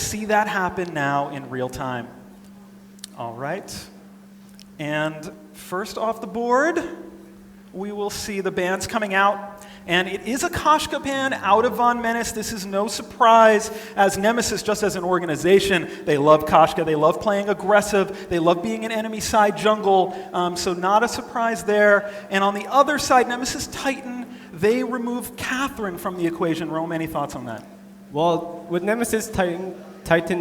see that happen now in real time. All right. And first off the board, we will see the bans coming out. And it is a Koshka ban out of Von Menace. This is no surprise, as Nemesis, just as an organization, they love Koshka. They love playing aggressive. They love being an enemy side jungle. So not a surprise there. And on the other side, Nemesis Titan, they remove Catherine from the equation. Rome, any thoughts on that? Well, with Nemesis Titan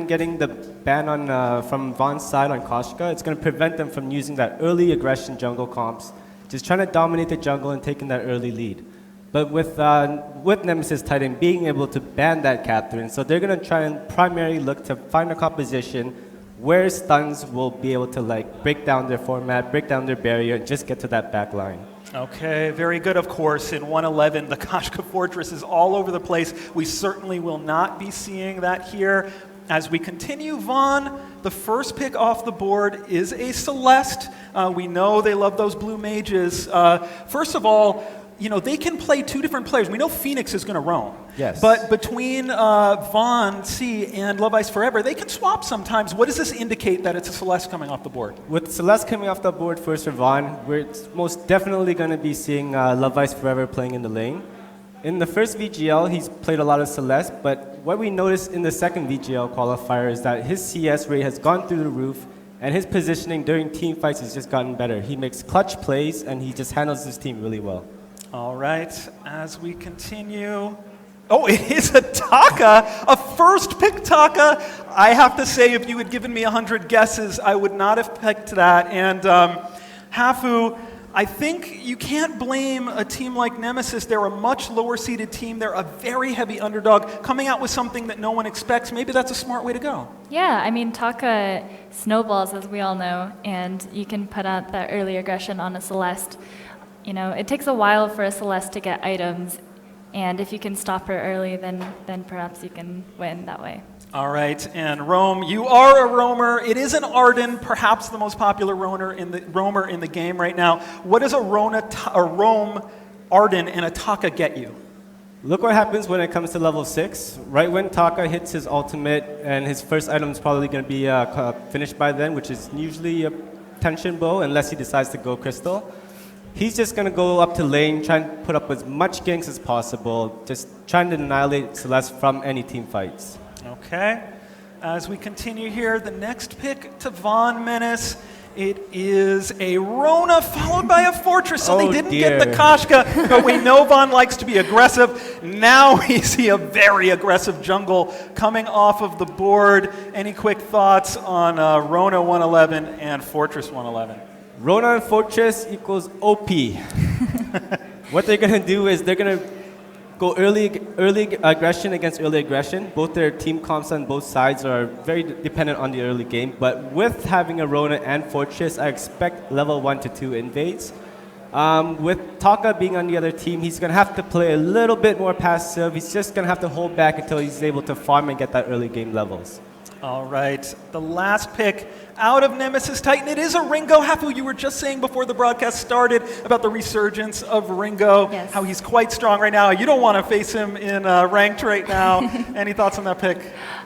getting the ban on from Von's side on Koshka, it's going to prevent them from using that early aggression jungle comps, just trying to dominate the jungle and taking that early lead. But with Nemesis Titan being able to ban that Catherine, so they're going to try and primarily look to find a composition where stuns will be able to like break down their format, break down their barrier, and just get to that back line. Okay, very good, of course. In 111, the Koshka Fortress is all over the place. We certainly will not be seeing that here. As we continue, Von, the first pick off the board is a Celeste. We know they love those blue mages. First of all, you know, they can play two different players. We know Phoenix is going to roam. Yes. But between Von, C, and Love Ice Forever, they can swap sometimes. What does this indicate that it's a Celeste coming off the board? With Celeste coming off the board first for Von, we're most definitely going to be seeing Love Ice Forever playing in the lane. In the first VGL, he's played a lot of Celeste, but what we noticed in the second VGL qualifier is that his CS rate has gone through the roof, and his positioning during team fights has just gotten better. He makes clutch plays, and he just handles his team really well. All right, as we continue. Oh, it is a Taka, a first pick Taka. I have to say, if you had given me 100 guesses, I would not have picked that. And Hafu, I think you can't blame a team like Nemesis. They're a much lower seeded team. They're a very heavy underdog. Coming out with something that no one expects, maybe that's a smart way to go. Yeah, I mean, Taka snowballs, as we all know, and you can put out that early aggression on a Celeste. You know, it takes a while for a Celeste to get items, and if you can stop her early, then perhaps you can win that way. All right, and Rome, you are a roamer. It is an Arden, perhaps the most popular roamer in the game right now. What does a Rome, Arden, and a Taka get you? Look what happens when it comes to level 6. Right when Taka hits his ultimate, and his first item is probably going to be finished by then, which is usually a tension bow, unless he decides to go crystal. He's just going to go up to lane, try and put up as much ganks as possible, just trying to annihilate Celeste from any team fights. Okay. As we continue here, the next pick to Von Menace, it is a Rona followed by a Fortress, so they didn't get the Koshka, but we know Von likes to be aggressive. Now we see a very aggressive jungle coming off of the board. Any quick thoughts on Rona 111 and Fortress 111? Rona and Fortress equals OP. What they're going to do is they're going to go early aggression against early aggression. Both their team comps on both sides are very dependent on the early game. But with having a Rona and Fortress, I expect level 1 to 2 invades. With Taka being on the other team, he's going to have to play a little bit more passive. He's just going to have to hold back until he's able to farm and get that early game levels. All right, the last pick out of Nemesis Titan, it is a Ringo. Hafu, you were just saying before the broadcast started about the resurgence of Ringo, yes, how he's quite strong right now. You don't want to face him in ranked right now. Any thoughts on that pick?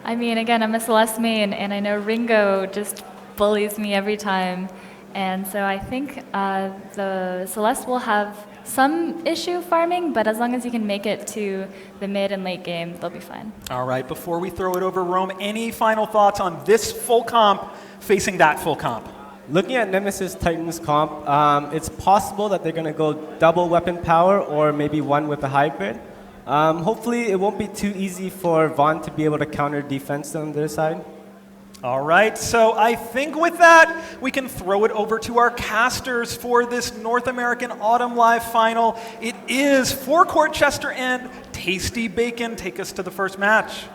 I mean, again, I'm a Celeste main, and I know Ringo just bullies me every time. And so I think the Celeste will have some issue farming, but as long as you can make it to the mid and late game, they'll be fine. All right, before we throw it over, Rome, any final thoughts on this full comp facing that full comp? Looking at Nemesis Titan's comp, it's possible that they're going to go double weapon power or maybe one with a hybrid. Hopefully it won't be too easy for Von to be able to counter defense on their side. All right, so I think with that, we can throw it over to our casters for this North American Autumn Live Final. It is Forecourt Chester and Tasty Bacon. Take us to the first match.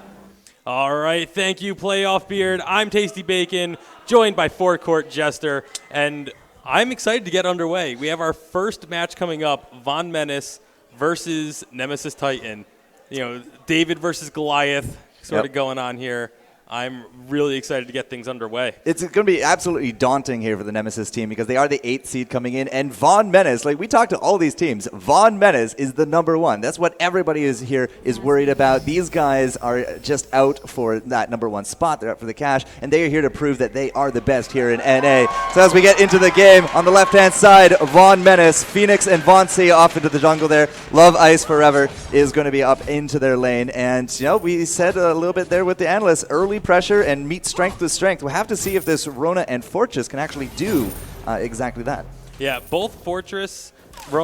All right, thank you, Playoff Beard. I'm Tasty Bacon, joined by Forecourt Jester, and I'm excited to get underway. We have our first match coming up, Von Menace versus Nemesis Titan. You know, David versus Goliath sort of going on here. I'm really excited to get things underway. It's going to be absolutely daunting here for the Nemesis team because they are the 8th seed coming in, and Von Menace, like we talked to all these teams, Von Menace is the #1. That's what everybody is here is worried about. These guys are just out for that #1 spot. They're out for the cash, and they are here to prove that they are the best here in NA. So as we get into the game, on the left-hand side, Von Menace, Phoenix and Von C off into the jungle there. Love Ice Forever is going to be up into their lane, and we said a little bit there with the analysts, early pressure and meet strength with strength. We'll have to see if this Rona and Fortress can actually do exactly that. Yeah, both Fortress,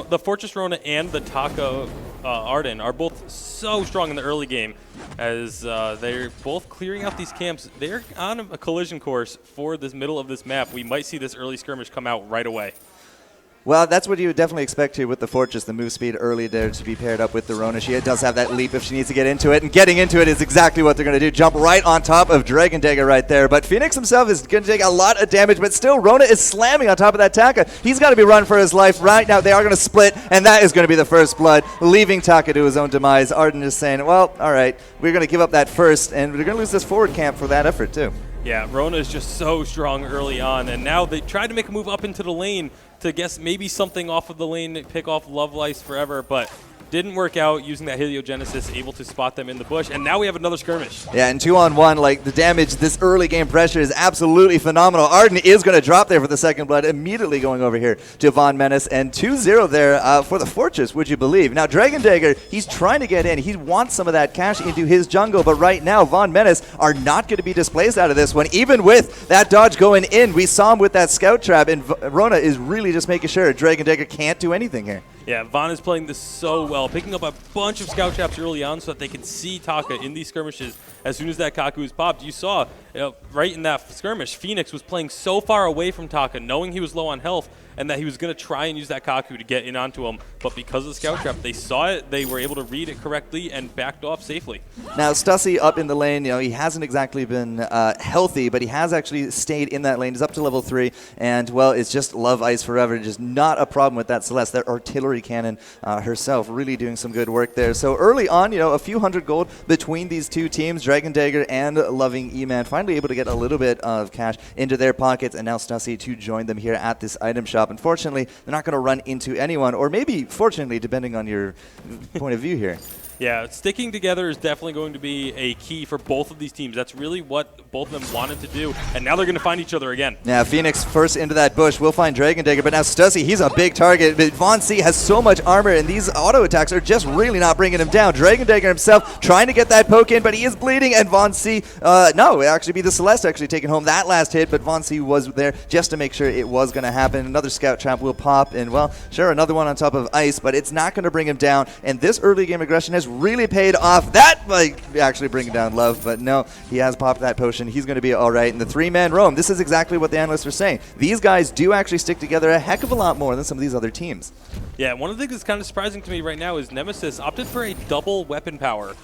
the Fortress Rona and the Taka Arden are both so strong in the early game as they're both clearing out these camps. They're on a collision course for this middle of this map. We might see this early skirmish come out right away. Well, that's what you would definitely expect here with the Fortress, the move speed early there to be paired up with the Rona. She does have that leap if she needs to get into it, and getting into it is exactly what they're going to do. Jump right on top of Dragon Dagger right there. But Phoenix himself is going to take a lot of damage, but still Rona is slamming on top of that Taka. He's got to be running for his life right now. They are going to split, and that is going to be the first blood, leaving Taka to his own demise. Arden is saying, well, all right, we're going to give up that first, and we're going to lose this forward camp for that effort too. Yeah, Rona is just so strong early on, and now they tried to make a move up into the lane to guess maybe something off of the lane, pick off Love Lice Forever, but didn't work out using that Heliogenesis, able to spot them in the bush, and now we have another skirmish. Yeah, and 2-on-1, like the damage, this early game pressure is absolutely phenomenal. Arden is going to drop there for the second blood, immediately going over here to Von Menace, and 2-0 there for the Fortress, would you believe? Now, Dragon Dagger, he's trying to get in. He wants some of that cash into his jungle, but right now, Von Menace are not going to be displaced out of this one, even with that dodge going in. We saw him with that scout trap, and Rona is really just making sure Dragon Dagger can't do anything here. Yeah, Von is playing this so well, picking up a bunch of scout traps early on so that they can see Taka in these skirmishes as soon as that Kaku is popped. You saw, right in that skirmish, Phoenix was playing so far away from Taka, knowing he was low on health, and that he was going to try and use that Kaku to get in onto him. But because of the scout trap, they saw it, they were able to read it correctly, and backed off safely. Now, Stussy up in the lane, he hasn't exactly been healthy, but he has actually stayed in that lane. He's up to level 3, and, well, it's just Love Ice Forever. Just not a problem with that Celeste, that artillery cannon herself, really doing some good work there. So early on, a few hundred gold between these two teams, Dragon Dagger and Loving E-Man, finally able to get a little bit of cash into their pockets, and now Stussy to join them here at this item shop. Unfortunately, they're not going to run into anyone, or maybe, fortunately, depending on your point of view here. Yeah, sticking together is definitely going to be a key for both of these teams. That's really what both of them wanted to do, and now they're going to find each other again. Yeah, Phoenix first into that bush. We'll find Dragon Dagger, but now Stussy, he's a big target. But Von C has so much armor, and these auto attacks are just really not bringing him down. Dragon Dagger himself trying to get that poke in, but he is bleeding, and Von C, no, it actually be the Celeste actually taking home that last hit, but Von C was there just to make sure it was going to happen. Another scout trap will pop, and, well, sure, another one on top of Ice, but it's not going to bring him down, and this early game aggression has really paid off. That might actually bring down Love, but no, he has popped that potion. He's going to be all right. And the 3-man roam, this is exactly what the analysts are saying. These guys do actually stick together a heck of a lot more than some of these other teams. Yeah, one of the things that's kind of surprising to me right now is Nemesis opted for a double weapon power.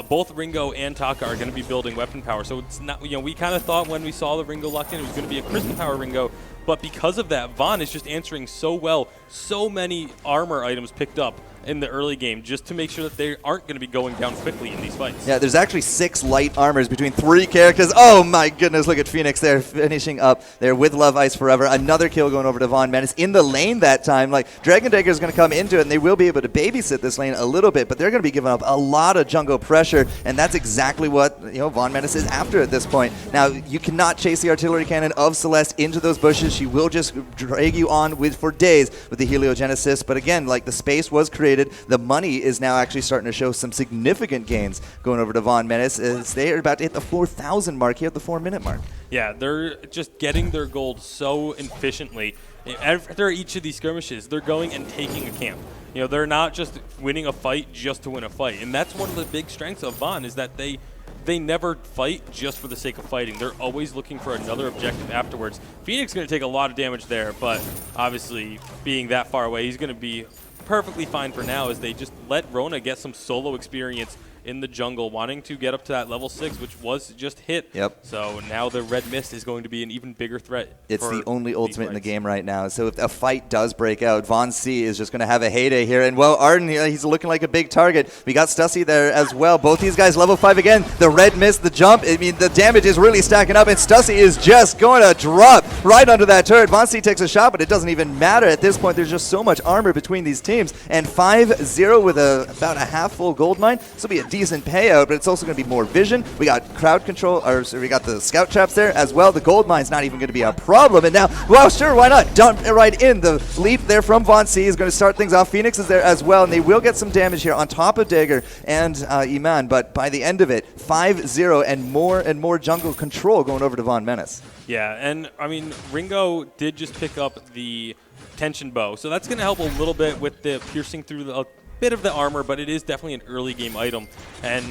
Both Ringo and Taka are going to be building weapon power, so it's not, we kind of thought when we saw the Ringo locked in it was going to be a crystal power Ringo, but because of that, Von is just answering so well. So many armor items picked up in the early game just to make sure that they aren't going to be going down quickly in these fights. Yeah, there's actually 6 light armors between 3 characters. Oh my goodness, look at Phoenix there finishing up there with Love Ice Forever. Another kill going over to Von Menace in the lane that time. Like, Dragon Dagger is going to come into it, and they will be able to babysit this lane a little bit, but they're going to be giving up a lot of jungle pressure, and that's exactly what Von Menace is after at this point. Now, you cannot chase the artillery cannon of Celeste into those bushes. She will just drag you on for days with the Heliogenesis, but again, like, the space was created. The money is now actually starting to show some significant gains going over to Von Menace as they are about to hit the 4,000 mark here at the 4-minute mark. Yeah, they're just getting their gold so efficiently. After each of these skirmishes, they're going and taking a camp. They're not just winning a fight just to win a fight. And that's one of the big strengths of Von is that they never fight just for the sake of fighting. They're always looking for another objective afterwards. Phoenix is going to take a lot of damage there, but obviously being that far away, he's going to be perfectly fine for now as they just let Rona get some solo experience in the jungle, wanting to get up to that level 6, which was just hit. Yep. So now the red mist is going to be an even bigger threat. It's the only ultimate in the fights. game right now. So if a fight does break out, VONC is just going to have a heyday here. And, well, Arden, he's looking like a big target. We got Stussy there as well. Both these guys level 5 again. The red mist, the jump. I mean, the damage is really stacking up. And Stussy is just going to drop right under that turret. VONC takes a shot, but it doesn't even matter at this point. There's just so much armor between these teams. And 5-0 with about a half-full gold mine. This will be a decent payout, but it's also going to be more vision. We got crowd control, or so we got the scout traps there as well. The gold mine's not even going to be a problem. And now, well, sure, why not? Dump it right in. The leap there from VONC is going to start things off. Phoenix is there as well, and they will get some damage here on top of Dagger and Iman. But by the end of it, 5-0 and more jungle control going over to Von Menace. Yeah, and I mean, Ringo did just pick up the tension bow, so that's going to help a little bit with the piercing through a bit of the armor, but it is definitely an early game item, and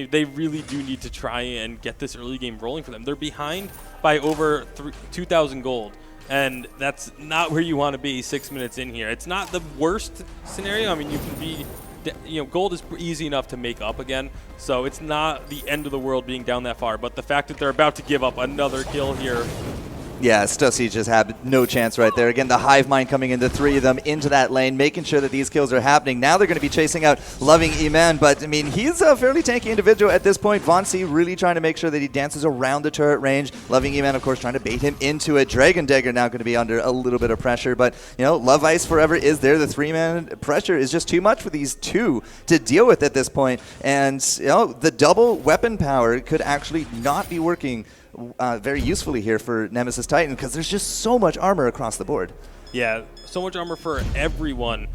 they really do need to try and get this early game rolling for them. They're behind by over 2,000 gold, and that's not where you want to be 6 minutes in here. It's not the worst scenario. I mean, you can be, gold is easy enough to make up again, so it's not the end of the world being down that far, but the fact that they're about to give up another kill here. Yeah, Stussy just had no chance right there. Again, the hive mind coming in, the 3 of them into that lane, making sure that these kills are happening. Now they're going to be chasing out Loving Iman, but I mean, he's a fairly tanky individual at this point. VONC really trying to make sure that he dances around the turret range. Loving Iman, of course, trying to bait him into it. Dragon Dagger now going to be under a little bit of pressure, but Love Ice Forever is there. The 3-man pressure is just too much for these two to deal with at this point. And the double weapon power could actually not be working very usefully here for Nemesis Titan, because there's just so much armor across the board. Yeah, so much armor for everyone,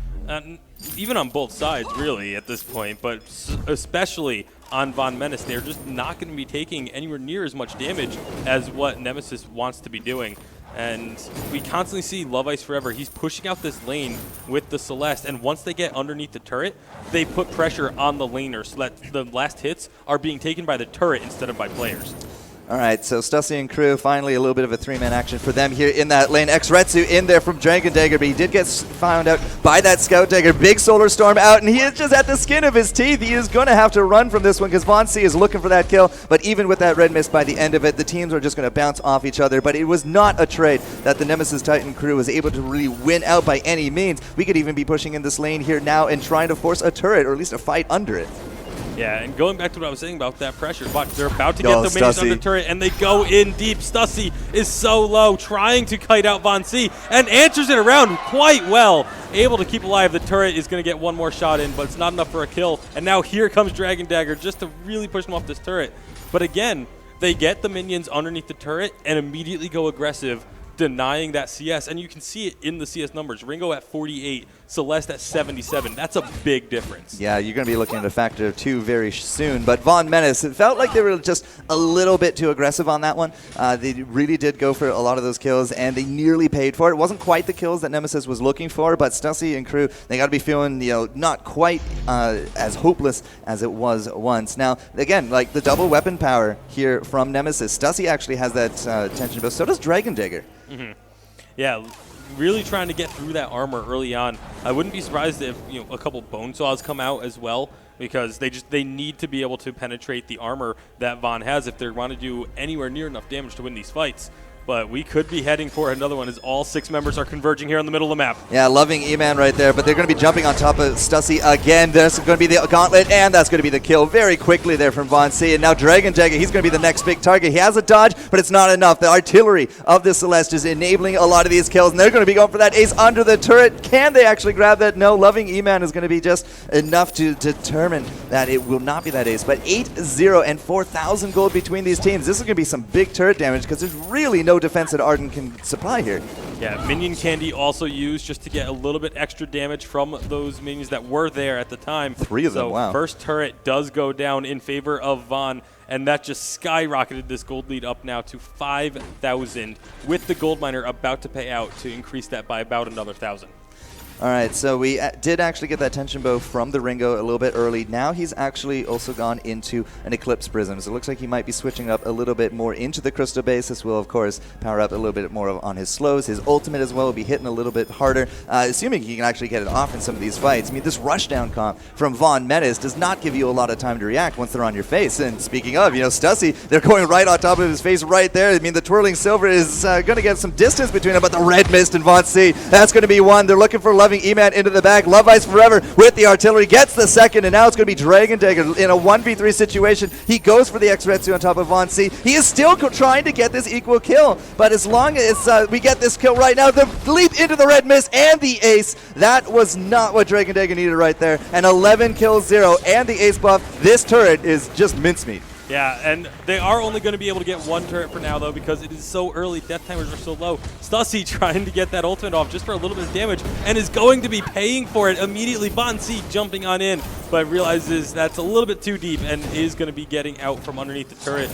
even on both sides, really, at this point, but especially on Von Menace. They're just not going to be taking anywhere near as much damage as what Nemesis wants to be doing. And we constantly see Love Ice Forever. He's pushing out this lane with the Celeste, and once they get underneath the turret, they put pressure on the laner so that the last hits are being taken by the turret instead of by players. All right, so Stussy and crew, finally a little bit of a 3-man action for them here in that lane. X-Retsu in there from Dragon Dagger, but he did get found out by that Scout Dagger. Big Solar Storm out, and he is just at the skin of his teeth. He is going to have to run from this one because VONC is looking for that kill, but even with that red mist by the end of it, the teams are just going to bounce off each other. But it was not a trade that the Nemesis Titan crew was able to really win out by any means. We could even be pushing in this lane here now and trying to force a turret, or at least a fight under it. Yeah, and going back to what I was saying about that pressure, but they're about to get the minions on the turret, and they go in deep. Stussy is so low, trying to kite out VONC, and answers it around quite well. Able to keep alive. The turret is going to get one more shot in, but it's not enough for a kill. And now here comes Dragon Dagger just to really push them off this turret. But again, they get the minions underneath the turret and immediately go aggressive, denying that CS, and you can see it in the CS numbers. Ringo at 48, Celeste at 77. That's a big difference. Yeah, you're going to be looking at a factor of 2 very soon. But Von Menace, it felt like they were just a little bit too aggressive on that one. They really did go for a lot of those kills, and they nearly paid for it. It wasn't quite the kills that Nemesis was looking for, but Stussy and crew, they got to be feeling, not quite as hopeless as it was once. Now, again, like the double weapon power here from Nemesis. Stussy actually has that tension, but so does Dragon Dagger. Mm-hmm. Yeah, really trying to get through that armor early on. I wouldn't be surprised if a couple bone saws come out as well, because they need to be able to penetrate the armor that Von has if they want to do anywhere near enough damage to win these fights. But we could be heading for another one as all 6 members are converging here in the middle of the map. Yeah, Loving Iman right there, but they're going to be jumping on top of Stussy again. There's going to be the gauntlet, and that's going to be the kill very quickly there from VONC. And now Dragon Dagger, he's going to be the next big target. He has a dodge, but it's not enough. The artillery of the Celeste is enabling a lot of these kills, and they're going to be going for that ace under the turret. Can they actually grab that? No, Loving Iman is going to be just enough to determine that it will not be that ace. But 8-0 and 4,000 gold between these teams. This is going to be some big turret damage because there's really no defense that Arden can supply here. Yeah, minion candy also used just to get a little bit extra damage from those minions that were there at the time. 3 of them, wow. First turret does go down in favor of Von, and that just skyrocketed this gold lead up now to 5,000, with the gold miner about to pay out to increase that by about another 1,000. All right, so we did actually get that tension bow from the Ringo a little bit early. Now he's actually also gone into an Eclipse Prism, so it looks like he might be switching up a little bit more into the Crystal Base. This will, of course, power up a little bit more on his slows. His ultimate as well will be hitting a little bit harder, assuming he can actually get it off in some of these fights. I mean, this rushdown comp from Von Menace does not give you a lot of time to react once they're on your face. And speaking of, Stussy, they're going right on top of his face right there. I mean, the twirling silver is going to get some distance between them, but the red mist and Von C, that's going to be one. They're looking for Loving E-Man into the back. Love Ice Forever with the artillery gets the second, and now it's going to be Dragon Dagger in a 1v3 situation. He goes for the X-Retsu on top of Von C. He is still trying to get this equal kill, but as long as we get this kill right now, the leap into the red mist and the ace, that was not what Dragon Dagger needed right there. And 11 kills 0 and the ace buff. This turret is just mincemeat. Yeah, and they are only going to be able to get one turret for now, though, because it is so early. Death timers are so low. Stussy trying to get that ultimate off just for a little bit of damage and is going to be paying for it immediately. Von C jumping on in, but realizes that's a little bit too deep and is going to be getting out from underneath the turret.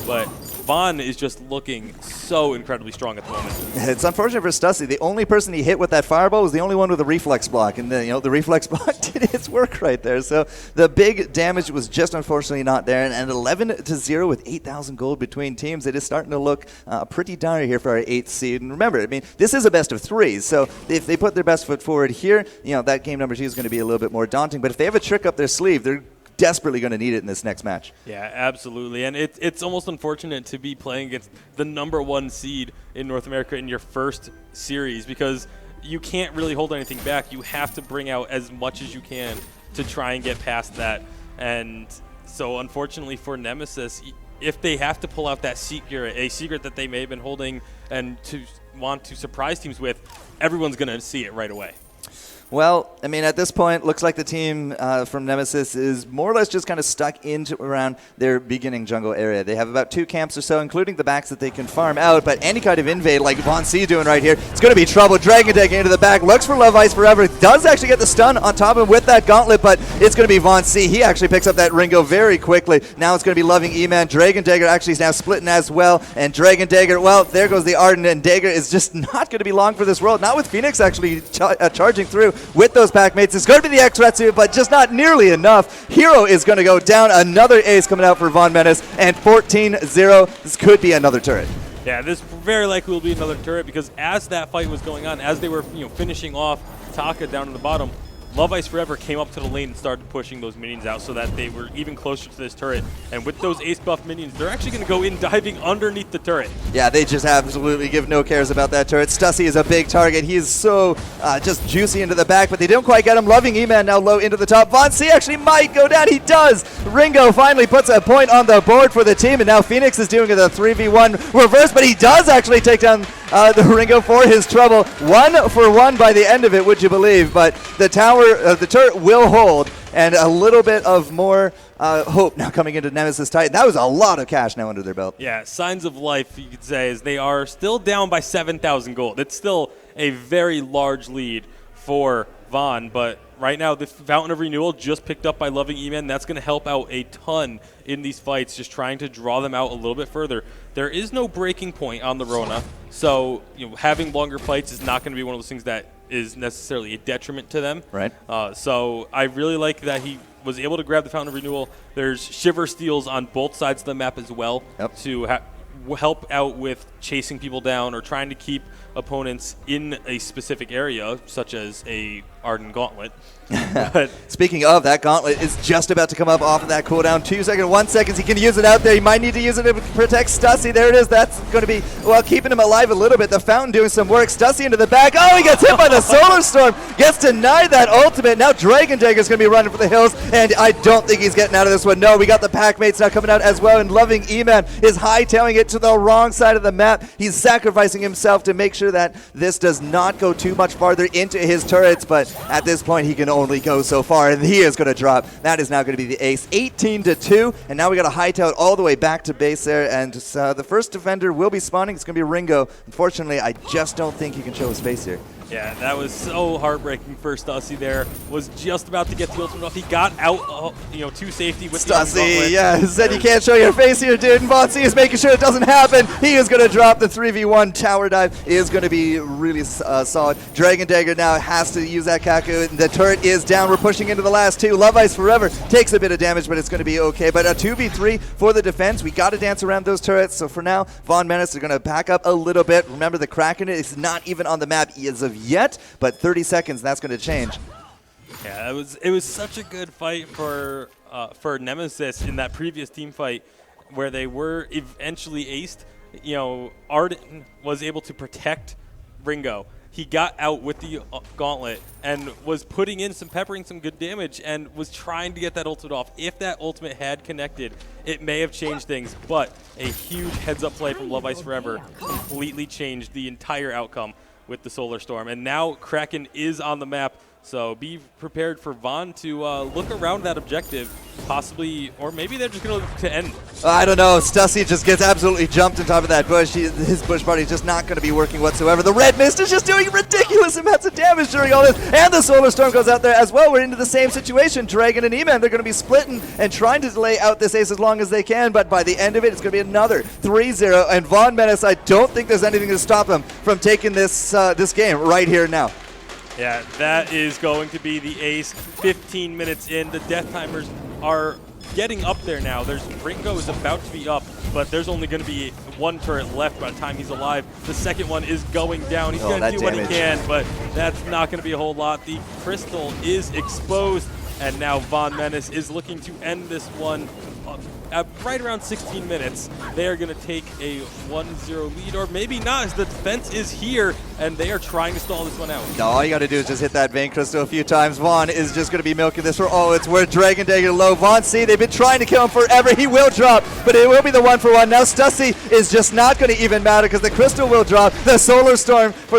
But Von is just looking so incredibly strong at the moment. It's unfortunate for Stussy. The only person he hit with that fireball was the only one with a reflex block, and then the reflex block did its work right there. So the big damage was just unfortunately not there. And 11-0 with 8,000 gold between teams, it is starting to look pretty dire here for our 8th seed. And remember, I mean, this is a best of 3, so if they put their best foot forward here, that game number 2 is going to be a little bit more daunting. But if they have a trick up their sleeve, they're desperately going to need it in this next match. Yeah, absolutely. And it's almost unfortunate to be playing against the #1 seed in North America in your first series, because you can't really hold anything back. You have to bring out as much as you can to try and get past that. And so unfortunately for Nemesis, if they have to pull out that secret, a secret that they may have been holding and to want to surprise teams with, everyone's going to see it right away. Well, I mean, at this point, looks like the team from Nemesis is more or less just kind of stuck into around their beginning jungle area. They have about 2 camps or so, including the backs that they can farm out, but any kind of invade like Von C doing right here, it's going to be trouble. Dragon Dagger into the back, looks for Love Ice Forever, does actually get the stun on top of him with that gauntlet, but it's going to be Von C. He actually picks up that Ringo very quickly. Now it's going to be Loving E-Man. Dragon Dagger actually is now splitting as well, and Dragon Dagger, well, there goes the Ardent, and Dagger is just not going to be long for this world. Not with Phoenix actually charging through with those pack mates. It's going to be the X-Retsu, but just not nearly enough. Hero is going to go down. Another ace coming out for Von Menace, and 14-0. This could be another turret. Yeah, this very likely will be another turret, because as that fight was going on, as they were finishing off Taka down in the bottom, Love Ice Forever came up to the lane and started pushing those minions out so that they were even closer to this turret. And with those ace buff minions, they're actually going to go in diving underneath the turret. Yeah, they just absolutely give no cares about that turret. Stussy is a big target. He is so just juicy into the back, but they don't quite get him. Loving E-Man now low into the top. Von C actually might go down. He does. Ringo finally puts a point on the board for the team, and now Phoenix is doing a 3v1 reverse, but he does actually take down the Ringo for his trouble. 1-for-1 by the end of it, would you believe? But the turret will hold, and a little bit of more hope now coming into Nemesis Titan. That was a lot of cash now under their belt. Yeah, signs of life, you could say, is they are still down by 7,000 gold. It's still a very large lead for Von, but right now the Fountain of Renewal just picked up by Loving E-Man. That's going to help out a ton in these fights, just trying to draw them out a little bit further. There is no breaking point on the Rona, so having longer fights is not going to be one of those things that is necessarily a detriment to them. Right. So I really like that he was able to grab the Fountain of Renewal. There's Shiver Steals on both sides of the map as well to help out with chasing people down or trying to keep opponents in a specific area, such as a Ardent Gauntlet. But speaking of, that gauntlet is just about to come up off of that cooldown. 2 seconds, 1 second. He can use it out there. He might need to use it to protect Stussy. There it is. That's going to be, well, keeping him alive a little bit. The Fountain doing some work. Stussy into the back. Oh, he gets hit by the Solar Storm. Gets denied that ultimate. Now Dragon Dagger is going to be running for the hills, and I don't think he's getting out of this one. No, we got the pack mates now coming out as well, and Loving E-Man is hightailing it to the wrong side of the map. He's sacrificing himself to make sure that this does not go too much farther into his turrets, but at this point he can only go so far, and he is going to drop. That is now going to be the ace. 18-2, and now we got to hightail it all the way back to base there, and the first defender will be spawning. It's going to be Ringo. Unfortunately, I just don't think he can show his face here. Yeah, that was so heartbreaking for Stussy there. Was just about to get the ultimate off. He got out, to safety with the Stussy, yeah, said you can't show your face here, dude. And VONC is making sure it doesn't happen. He is going to drop the 3v1 tower dive. Is going to be really solid. Dragon Dagger now has to use that Kaku. The turret is down. We're pushing into the last two. Love Ice Forever takes a bit of damage, but it's going to be okay. But a 2v3 for the defense. We got to dance around those turrets. So for now, Von Menace are going to back up a little bit. Remember, the Kraken is not even on the map as of yet, but 30 seconds, that's going to change. Yeah, it was such a good fight for Nemesis in that previous team fight where they were eventually aced. Arden was able to protect Ringo. He got out with the gauntlet and was peppering some good damage and was trying to get that ultimate off. If that ultimate had connected, it may have changed things, but a huge heads-up play from Love Ice Forever completely changed the entire outcome with the Solar Storm. And now Kraken is on the map, so be prepared for Von to look around that objective, possibly, or maybe they're just going to end. I don't know. Stussy just gets absolutely jumped on top of that bush. His bush party is just not going to be working whatsoever. The red mist is just doing ridiculous amounts of damage during all this, and the Solar Storm goes out there as well. We're into the same situation. Dragon and E-Man, they're going to be splitting and trying to delay out this ace as long as they can, but by the end of it, it's going to be another 3-0, and Von Menace, I don't think there's anything to stop him from taking this game right here now. Yeah, that is going to be the ace. 15 minutes in, the death timers are getting up there now. Ringo is about to be up, but there's only going to be one turret left by the time he's alive. The second one is going down. He's going to do what he can, but that's not going to be a whole lot. The crystal is exposed, and now Von Menace is looking to end this one at right around 16 minutes. They are going to take a 1-0 lead, or maybe not, as the defense is here, and they are trying to stall this one out. No, all you got to do is just hit that Vein Crystal a few times. Vaughn is just going to be milking this for all it's worth. Dragon Dagger low. Vaughn, see, they've been trying to kill him forever. He will drop, but it will be the 1-for-1. Now Stussy is just not going to even matter because the Crystal will drop. The Solar Storm for the